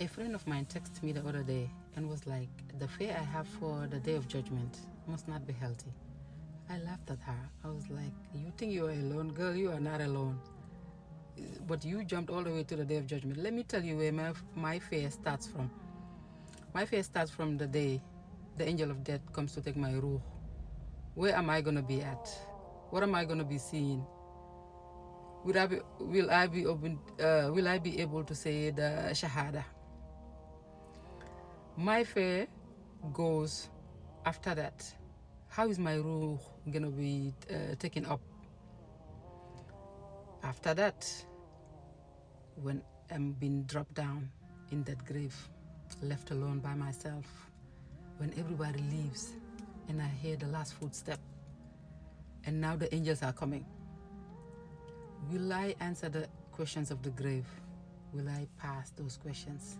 A friend of mine texted me the other day and was like, the fear I have for the day of judgment must not be healthy. I laughed at her. I was like, you think you are alone? Girl, you are not alone. But you jumped all the way to the day of judgment. Let me tell you where my fear starts from. My fear starts from the day the angel of death comes to take my ruh. Where am I going to be at? What am I going to be seeing? Will I be able to say the shahada? My fear goes after that. How is my ruh gonna be taken up? After that, when I'm being dropped down in that grave, left alone by myself, when everybody leaves and I hear the last footstep, and now the angels are coming, will I answer the questions of the grave? Will I pass those questions?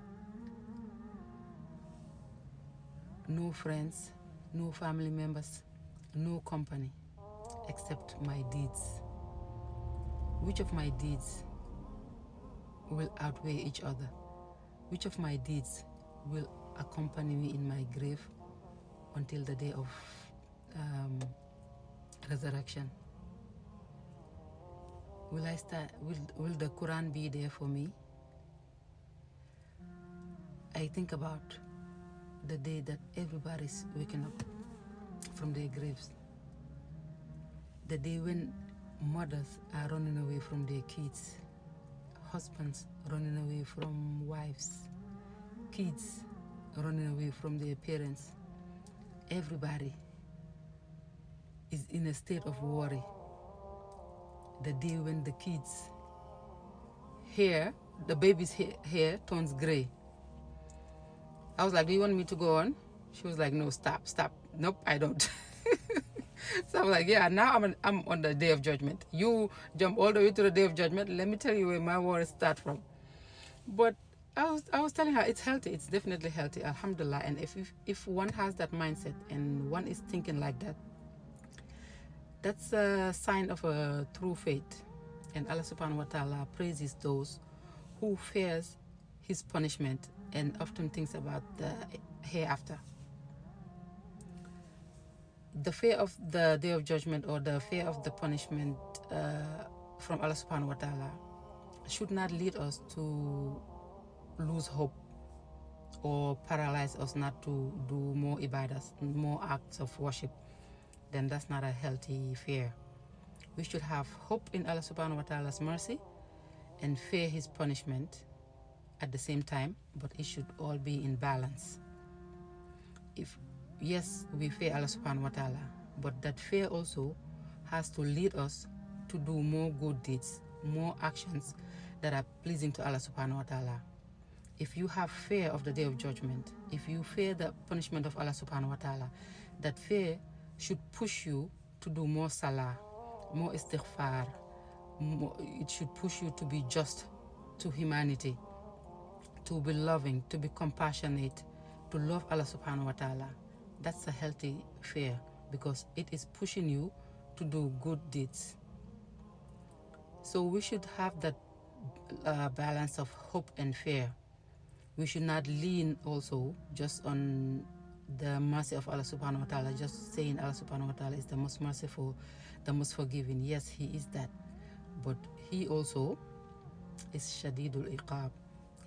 No friends, no family members, no company, except my deeds. Which of my deeds will outweigh each other? Which of my deeds will accompany me in my grave until the day of resurrection? Will the Quran be there for me? I think about the day that everybody's waking up from their graves. The day when mothers are running away from their kids, husbands running away from wives, kids running away from their parents. Everybody is in a state of worry. The day when the kids' hair, the baby's hair turns gray. I was like, do you want me to go on? She was like, no, stop. Nope, I don't. So I'm like, yeah, now I'm on the day of judgment. You jump all the way to the day of judgment. Let me tell you where my worries start from. But I was telling her it's healthy. It's definitely healthy, alhamdulillah. And if one has that mindset and one is thinking like that, that's a sign of a true faith. And Allah subhanahu wa ta'ala praises those who fears his punishment and often thinks about the hereafter. The fear of the day of judgment or the fear of the punishment from Allah subhanahu wa ta'ala should not lead us to lose hope or paralyze us not to do more ibadas, more acts of worship. Then that's not a healthy fear. We should have hope in Allah subhanahu wa ta'ala's mercy and fear his punishment at the same time, but it should all be in balance. Yes, we fear Allah subhanahu wa ta'ala, but that fear also has to lead us to do more good deeds, more actions that are pleasing to Allah subhanahu wa ta'ala. If you have fear of the day of judgment, if you fear the punishment of Allah subhanahu wa ta'ala, that fear should push you to do more salah, more istighfar. It should push you to be just to humanity, to be loving, to be compassionate, to love Allah subhanahu wa ta'ala. That's a healthy fear because it is pushing you to do good deeds. So we should have that balance of hope and fear. We should not lean also just on the mercy of Allah subhanahu wa ta'ala, just saying Allah subhanahu wa ta'ala is the most merciful, the most forgiving. Yes, he is that. But he also is shadidul iqab.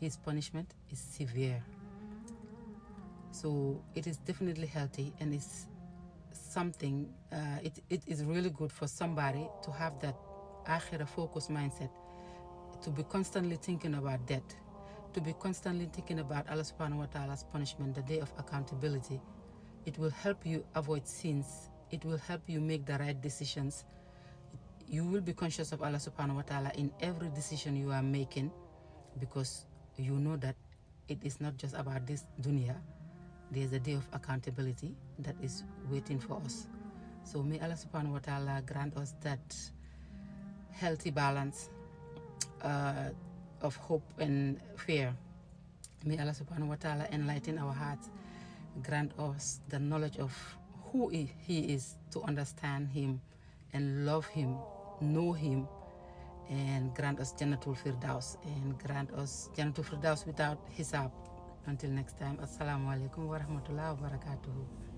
His punishment is severe. So it is definitely healthy and it's something, it is really good for somebody to have that akhirah focused mindset, to be constantly thinking about death, to be constantly thinking about Allah subhanahu wa ta'ala's punishment, the day of accountability. It will help you avoid sins. It will help you make the right decisions. You will be conscious of Allah subhanahu wa ta'ala in every decision you are making because you know that it is not just about this dunya. There's a day of accountability that is waiting for us. So may Allah subhanahu wa ta'ala grant us that healthy balance of hope and fear. May Allah subhanahu wa ta'ala enlighten our hearts, grant us the knowledge of who he is, to understand him and love him, know him, and grant us Jannatul Firdaus and grant us Jannatul Firdaus without hisab. Until next time, Assalamu alaikum wa rahmatullahi wa barakatuhu.